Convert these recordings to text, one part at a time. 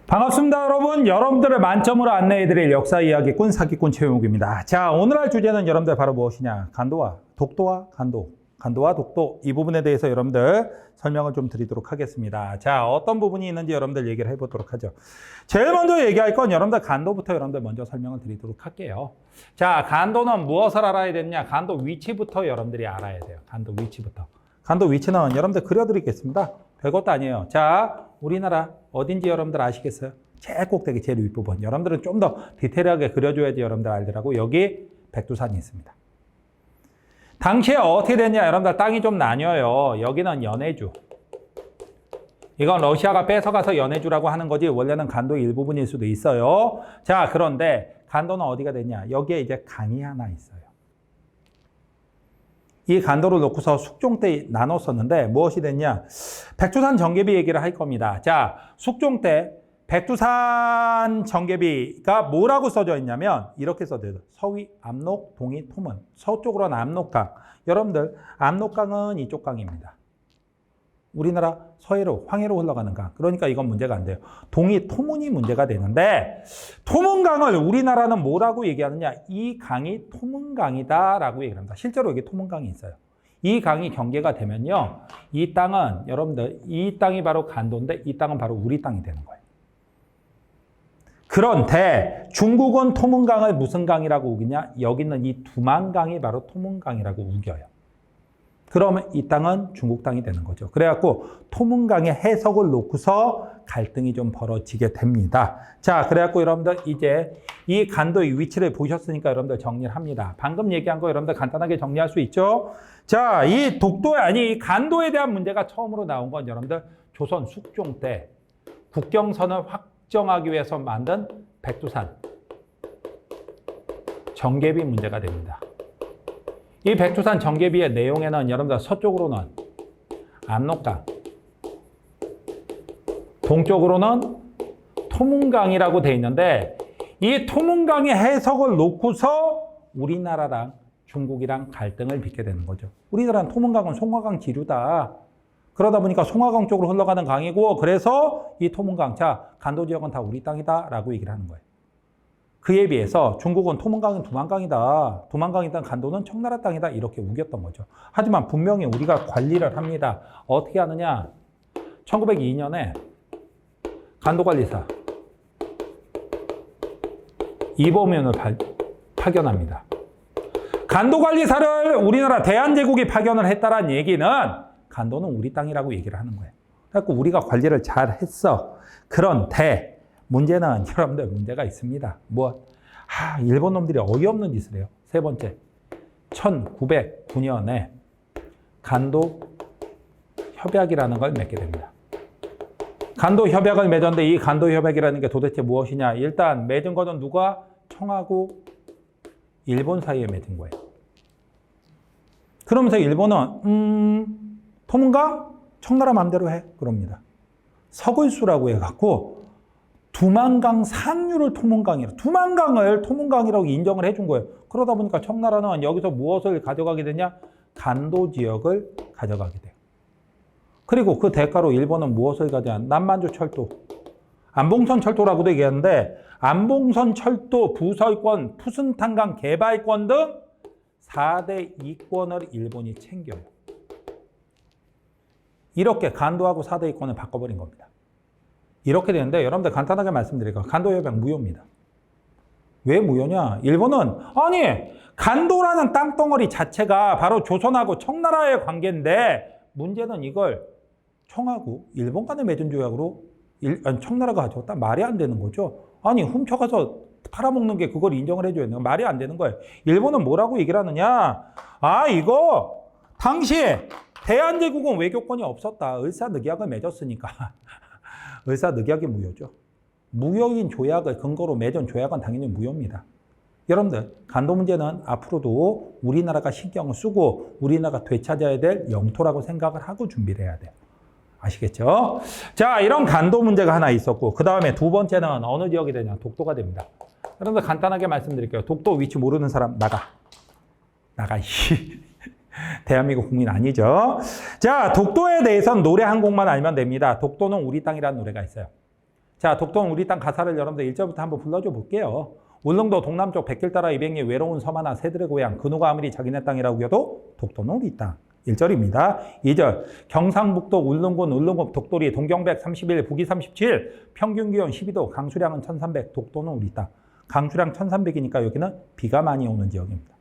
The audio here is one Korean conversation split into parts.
반갑습니다, 여러분. 여러분들을 만점으로 안내해드릴 역사 이야기꾼 사기꾼 최용욱입니다. 자, 오늘 할 주제는 여러분들 바로 무엇이냐? 간도와 독도와 간도, 간도와 독도, 이 부분에 대해서 여러분들 설명을 좀 드리도록 하겠습니다. 자, 어떤 부분이 있는지 여러분들 얘기를 해보도록 하죠. 제일 먼저 얘기할 건 여러분들 간도부터 여러분들 먼저 설명을 드리도록 할게요. 자, 간도는 무엇을 알아야 되느냐? 간도 위치부터 여러분들이 알아야 돼요. 간도 위치부터. 간도 위치는 여러분들 그려드리겠습니다. 별것도 아니에요. 자, 우리나라 어딘지 여러분들 아시겠어요? 제일 꼭대기, 제일 윗부분. 여러분들은 좀 더 디테일하게 그려줘야지 여러분들 알더라고. 여기 백두산이 있습니다. 당시에 어떻게 됐냐? 여러분들 땅이 좀 나뉘어요. 여기는 연해주. 이건 러시아가 뺏어가서 연해주라고 하는 거지 원래는 간도의 일부분일 수도 있어요. 자, 그런데 간도는 어디가 됐냐? 여기에 이제 강이 하나 있어요. 이 간도를 놓고서 숙종 때 나눴었는데 무엇이 됐냐? 백두산 정개비 얘기를 할 겁니다. 자, 숙종 때 백두산 정개비가 뭐라고 써져 있냐면 이렇게 써져 있어요. 서위, 압록, 동이, 토문. 서쪽으로는 압록강. 여러분들 압록강은 이쪽 강입니다. 우리나라 서해로, 황해로 흘러가는 강. 그러니까 이건 문제가 안 돼요. 동이, 토문이 문제가 되는데 토문강을 우리나라는 뭐라고 얘기하느냐? 이 강이 토문강이다라고 얘기를 합니다. 실제로 여기 토문강이 있어요. 이 강이 경계가 되면요. 이 땅은 여러분들 이 땅이 바로 간도인데 이 땅은 바로 우리 땅이 되는 거예요. 그런데 중국은 토문강을 무슨 강이라고 우기냐? 여기 있는 이 두만강이 바로 토문강이라고 우겨요. 그러면 이 땅은 중국 땅이 되는 거죠. 그래갖고 토문강의 해석을 놓고서 갈등이 좀 벌어지게 됩니다. 자, 그래갖고 여러분들 이제 이 간도의 위치를 보셨으니까 여러분들 정리를 합니다. 방금 얘기한 거 여러분들 간단하게 정리할 수 있죠? 자, 이 이 간도에 대한 문제가 처음으로 나온 건 여러분들 조선 숙종 때 국경선을 확정하기 위해서 만든 백두산 정개비 문제가 됩니다. 이 백두산 정개비의 내용에는 여러분들 서쪽으로는 압록강, 동쪽으로는 토문강이라고 돼 있는데 이 토문강의 해석을 놓고서 우리나라랑 중국이랑 갈등을 빚게 되는 거죠. 우리나라는 토문강은 송화강 지류다. 그러다 보니까 송화강 쪽으로 흘러가는 강이고 그래서 이 토문강, 자, 간도 지역은 다 우리 땅이다 라고 얘기를 하는 거예요. 그에 비해서 중국은 토문강은 두만강이다. 두만강이다. 간도는 청나라 땅이다. 이렇게 우겼던 거죠. 하지만 분명히 우리가 관리를 합니다. 어떻게 하느냐? 1902년에 간도관리사 이범윤을 파견합니다. 간도관리사를 우리나라 대한제국이 파견을 했다는 얘기는 간도는 우리 땅이라고 얘기를 하는 거예요. 그래서 우리가 관리를 잘 했어. 그런데 문제는 여러분들 문제가 있습니다. 일본 놈들이 어이없는 짓을 해요. 세 번째, 1909년에 간도 협약이라는 걸 맺게 됩니다. 간도 협약을 맺었는데 이 간도 협약이라는 게 도대체 무엇이냐? 일단 맺은 거는 누가? 청하고 일본 사이에 맺은 거예요. 그러면서 일본은 토문강? 청나라 마음대로 해. 그럽니다. 서글수라고 해갖고 두만강 상류를 두만강을 토문강이라고 인정을 해준 거예요. 그러다 보니까 청나라는 여기서 무엇을 가져가게 되냐? 간도 지역을 가져가게 돼요. 그리고 그 대가로 일본은 무엇을 가져가냐? 남만주 철도. 안봉선 철도라고도 얘기하는데 안봉선 철도 부설권, 푸순탄강 개발권 등 4대 이권을 일본이 챙겨요. 이렇게 간도하고 4대 이권을 바꿔버린 겁니다. 이렇게 되는데 여러분들 간단하게 말씀드릴게요. 간도협약 무효입니다. 왜 무효냐? 일본은 간도라는 땅덩어리 자체가 바로 조선하고 청나라의 관계인데 문제는 이걸 청하고 일본 간의 맺은 조약으로 청나라가 가져왔다? 말이 안 되는 거죠. 훔쳐가서 팔아먹는 게 그걸 인정을 해줘야 되는 거 말이 안 되는 거예요. 일본은 뭐라고 얘기를 하느냐? 이거 당시에 대한제국은 외교권이 없었다. 을사늑약을 맺었으니까. 을사늑약이 무효죠. 무효인 조약을 근거로 맺은 조약은 당연히 무효입니다. 여러분들 간도 문제는 앞으로도 우리나라가 신경을 쓰고 우리나라가 되찾아야 될 영토라고 생각을 하고 준비를 해야 돼요. 아시겠죠? 자, 이런 간도 문제가 하나 있었고 그 다음에 두 번째는 어느 지역이 되냐? 독도가 됩니다. 여러분들 간단하게 말씀드릴게요. 독도 위치 모르는 사람 나가. 대한민국 국민 아니죠. 자, 독도에 대해서는 노래 한 곡만 알면 됩니다. 독도는 우리 땅이라는 노래가 있어요. 자, 독도는 우리 땅 가사를 여러분들 1절부터 한번 불러줘 볼게요. 울릉도 동남쪽 백길 따라 200리 외로운 섬 하나 새들의 고향 그 누가 아무리 자기네 땅이라고 해도 독도는 우리 땅. 1절입니다. 2절 경상북도 울릉군 울릉읍 독도리 동경백 31 북위 37 평균 기온 12도 강수량은 1300 독도는 우리 땅. 강수량 1300이니까 여기는 비가 많이 오는 지역입니다.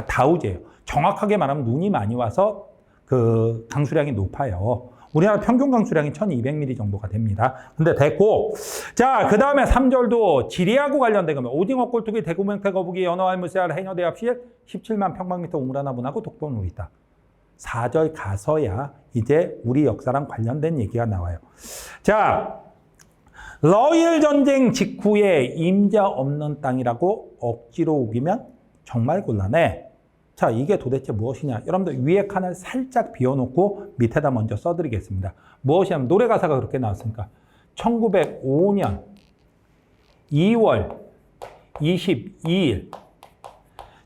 다우제예요. 정확하게 말하면 눈이 많이 와서 그 강수량이 높아요. 우리나라 평균 강수량이 1200mm 정도가 됩니다. 근데 됐고, 자, 그 다음에 3절도 지리하고 관련된 겁니다. 오징어 꼴뚜기 대구 맹태 거북이 연어 알무새알 해녀 대합실 17만 평방미터 우물하나 분하고 독도는 우리 땅. 4절 가서야 이제 우리 역사랑 관련된 얘기가 나와요. 자, 러일 전쟁 직후에 임자 없는 땅이라고 억지로 우기면 정말 곤란해. 자, 이게 도대체 무엇이냐? 여러분들 위에 칸을 살짝 비워놓고 밑에다 먼저 써드리겠습니다. 무엇이냐면 노래 가사가 그렇게 나왔으니까 1905년 2월 22일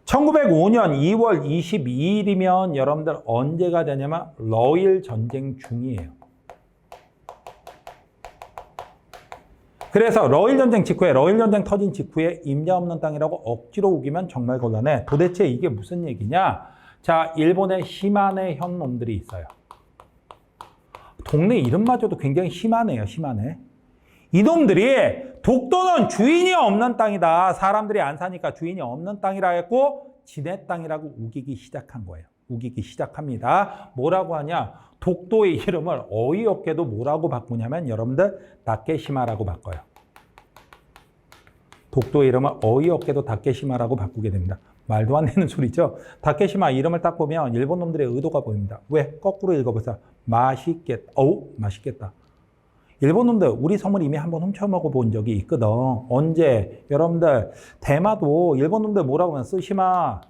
1905년 2월 22일이면 여러분들 언제가 되냐면 러일 전쟁 중이에요. 그래서 러일 전쟁 직후에 러일 전쟁 터진 직후에 임자 없는 땅이라고 억지로 우기면 정말 곤란해. 도대체 이게 무슨 얘기냐? 자, 일본에 시마네 현놈들이 있어요. 동네 이름마저도 굉장히 심하네요. 심하네. 이놈들이 독도는 주인이 없는 땅이다. 사람들이 안 사니까 주인이 없는 땅이라 했고 지네 땅이라고 우기기 시작한 거예요. 우기기 시작합니다. 뭐라고 하냐? 독도의 이름을 어이없게도 뭐라고 바꾸냐면 여러분들 다케시마라고 바꿔요. 독도의 이름을 어이없게도 다케시마라고 바꾸게 됩니다. 말도 안 되는 소리죠. 다케시마 이름을 딱 보면 일본 놈들의 의도가 보입니다. 왜? 거꾸로 읽어보세요. 맛있겠다. 어우, 맛있겠다. 일본 놈들 우리 섬을 이미 한번 훔쳐먹어 본 적이 있거든. 언제? 여러분들 대마도 일본 놈들 뭐라고 하면 쓰시마.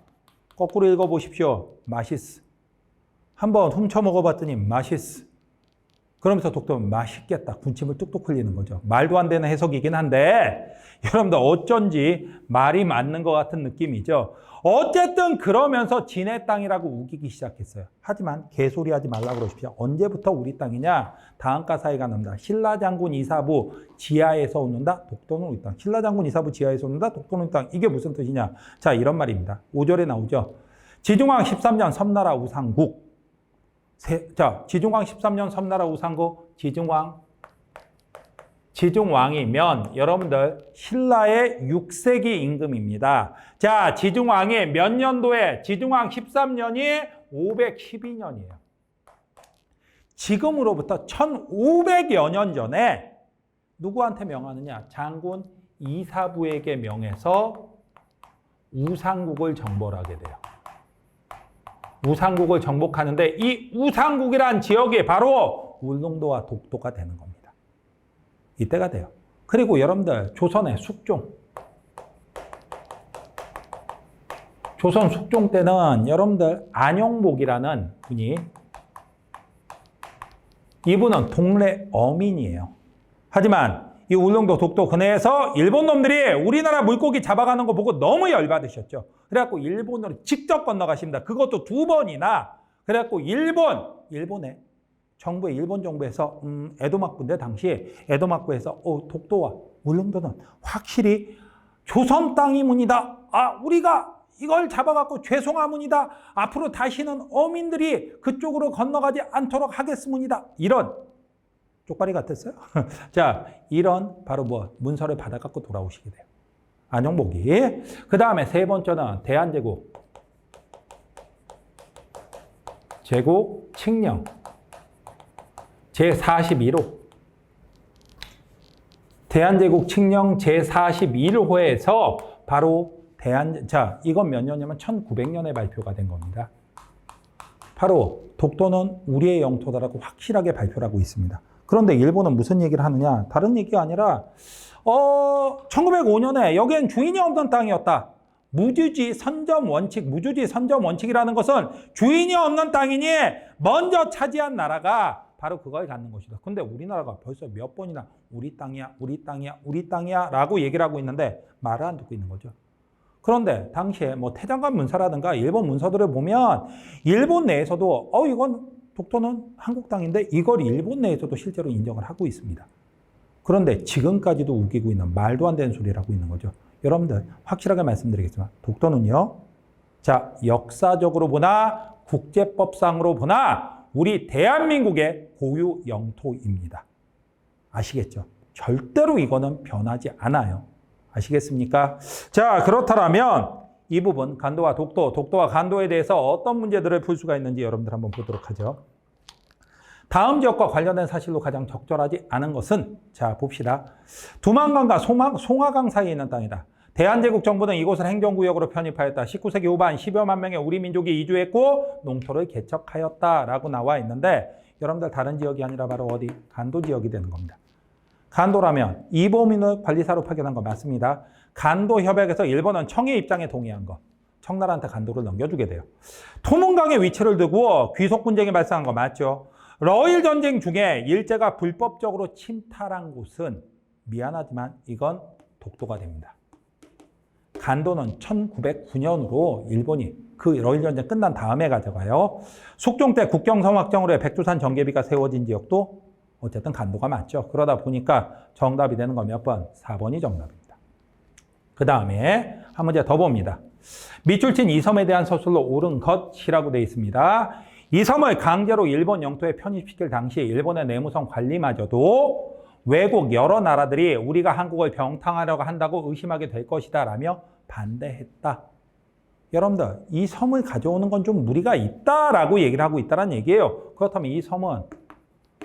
거꾸로 읽어보십시오. 맛있어. 한번 훔쳐먹어 봤더니 맛있어. 그러면서 독도는 맛있겠다. 군침을 뚝뚝 흘리는 거죠. 말도 안 되는 해석이긴 한데 여러분들 어쩐지 말이 맞는 것 같은 느낌이죠. 어쨌든 그러면서 지네 땅이라고 우기기 시작했어요. 하지만 개소리 하지 말라고 그러십시오. 언제부터 우리 땅이냐? 다음 가사에가 나옵니다. 신라장군 이사부 지하에서 오는다. 독도는 우리 땅. 신라장군 이사부 지하에서 오는다. 독도는 우리 땅. 이게 무슨 뜻이냐? 자, 이런 말입니다. 5절에 나오죠. 지중왕 13년 섬나라 우상국. 자, 지중왕 13년 섬나라 우상국. 지중왕이면 여러분들 신라의 6세기 임금입니다. 자, 지중왕이 몇 년도에? 지중왕 13년이 512년이에요. 지금으로부터 1500여 년 전에 누구한테 명하느냐? 장군 이사부에게 명해서 우상국을 정벌하게 돼요. 우상국을 정복하는데 이 우상국이란 지역이 바로 울릉도와 독도가 되는 겁니다. 이때가 돼요. 그리고 여러분들 조선의 숙종. 조선 숙종 때는 여러분들 안영복이라는 분이 이분은 동래 어민이에요. 하지만 이 울릉도 독도 근해에서 일본 놈들이 우리나라 물고기 잡아가는 거 보고 너무 열받으셨죠. 그래갖고 일본으로 직접 건너가십니다. 그것도 2번이나. 그래갖고 일본에 일본 정부에서 에도막부인데 당시 에도막부에서 독도와 울릉도는 확실히 조선 땅이문이다. 아, 우리가 이걸 잡아갖고 죄송하문이다. 앞으로 다시는 어민들이 그쪽으로 건너가지 않도록 하겠습니다. 이런 쪽발이 같았어요. 자, 이런 바로 문서를 받아갖고 돌아오시게 돼요. 안영복이. 그 다음에 세 번째는 대한제국. 제국 칙령. 제41호. 대한제국 칙령 제41호에서 바로 자, 이건 몇 년이냐면 1900년에 발표가 된 겁니다. 바로 독도는 우리의 영토다라고 확실하게 발표를 하고 있습니다. 그런데 일본은 무슨 얘기를 하느냐? 다른 얘기가 아니라 1905년에 여기엔 주인이 없는 땅이었다. 무주지 선점 원칙이라는 것은 주인이 없는 땅이니 먼저 차지한 나라가 바로 그걸 갖는 것이다. 근데 우리나라가 벌써 몇 번이나 우리 땅이야 라고 얘기를 하고 있는데 말을 안 듣고 있는 거죠. 그런데 당시에 뭐 태장관 문서라든가 일본 문서들을 보면 일본 내에서도 이건 독도는 한국 땅인데 이걸 일본 내에서도 실제로 인정을 하고 있습니다. 그런데 지금까지도 우기고 있는 말도 안 되는 소리를 하고 있는 거죠. 여러분들 확실하게 말씀드리겠지만 독도는요. 자, 역사적으로 보나 국제법상으로 보나 우리 대한민국의 고유 영토입니다. 아시겠죠? 절대로 이거는 변하지 않아요. 아시겠습니까? 자, 그렇다면 이 부분 간도와 독도, 독도와 간도에 대해서 어떤 문제들을 풀 수가 있는지 여러분들 한번 보도록 하죠. 다음 지역과 관련된 사실로 가장 적절하지 않은 것은 자, 봅시다. 두만강과 송화강 사이에 있는 땅이다. 대한제국 정부는 이곳을 행정구역으로 편입하였다. 19세기 후반 10여만 명의 우리 민족이 이주했고 농토를 개척하였다라고 나와 있는데 여러분들 다른 지역이 아니라 바로 어디? 간도 지역이 되는 겁니다. 간도라면 이범인을 관리사로 파견한 거 맞습니다. 간도 협약에서 일본은 청의 입장에 동의한 거. 청나라한테 간도를 넘겨주게 돼요. 토문강의 위치를 두고 귀속 분쟁이 발생한 거 맞죠? 러일 전쟁 중에 일제가 불법적으로 침탈한 곳은 미안하지만 이건 독도가 됩니다. 간도는 1909년으로 일본이 그 러일 전쟁 끝난 다음에 가져가요. 숙종 때 국경선 확정으로 해 백두산 정계비가 세워진 지역도 어쨌든 간도가 맞죠. 그러다 보니까 정답이 되는 거 몇 번? 4번이 정답입니다. 그 다음에 한 문제 더 봅니다. 밑줄 친 이 섬에 대한 서술로 옳은 것이라고 되어 있습니다. 이 섬을 강제로 일본 영토에 편입시킬 당시 일본의 내무성 관리마저도 외국 여러 나라들이 우리가 한국을 병탕하려고 한다고 의심하게 될 것이다 라며 반대했다. 여러분들 이 섬을 가져오는 건 좀 무리가 있다라고 얘기를 하고 있다는 얘기예요. 그렇다면 이 섬은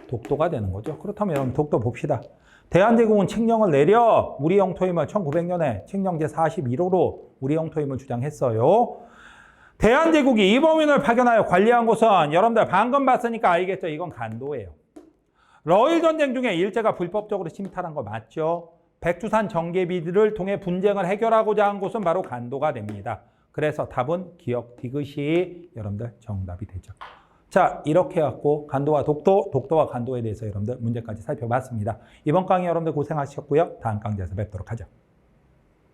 독도가 되는 거죠. 그렇다면 여러분 독도 봅시다. 대한제국은 칙령을 내려 우리 영토임을 1900년에 칙령 제41호로 우리 영토임을 주장했어요. 대한제국이 이범인을 파견하여 관리한 곳은 여러분들 방금 봤으니까 알겠죠. 이건 간도예요. 러일 전쟁 중에 일제가 불법적으로 침탈한 거 맞죠? 백두산 정계비를 통해 분쟁을 해결하고자 한 곳은 바로 간도가 됩니다. 그래서 답은 기억 디귿이 여러분들 정답이 되죠. 자, 이렇게 해갖고 간도와 독도, 독도와 간도에 대해서 여러분들 문제까지 살펴봤습니다. 이번 강의 여러분들 고생하셨고요. 다음 강좌에서 뵙도록 하죠.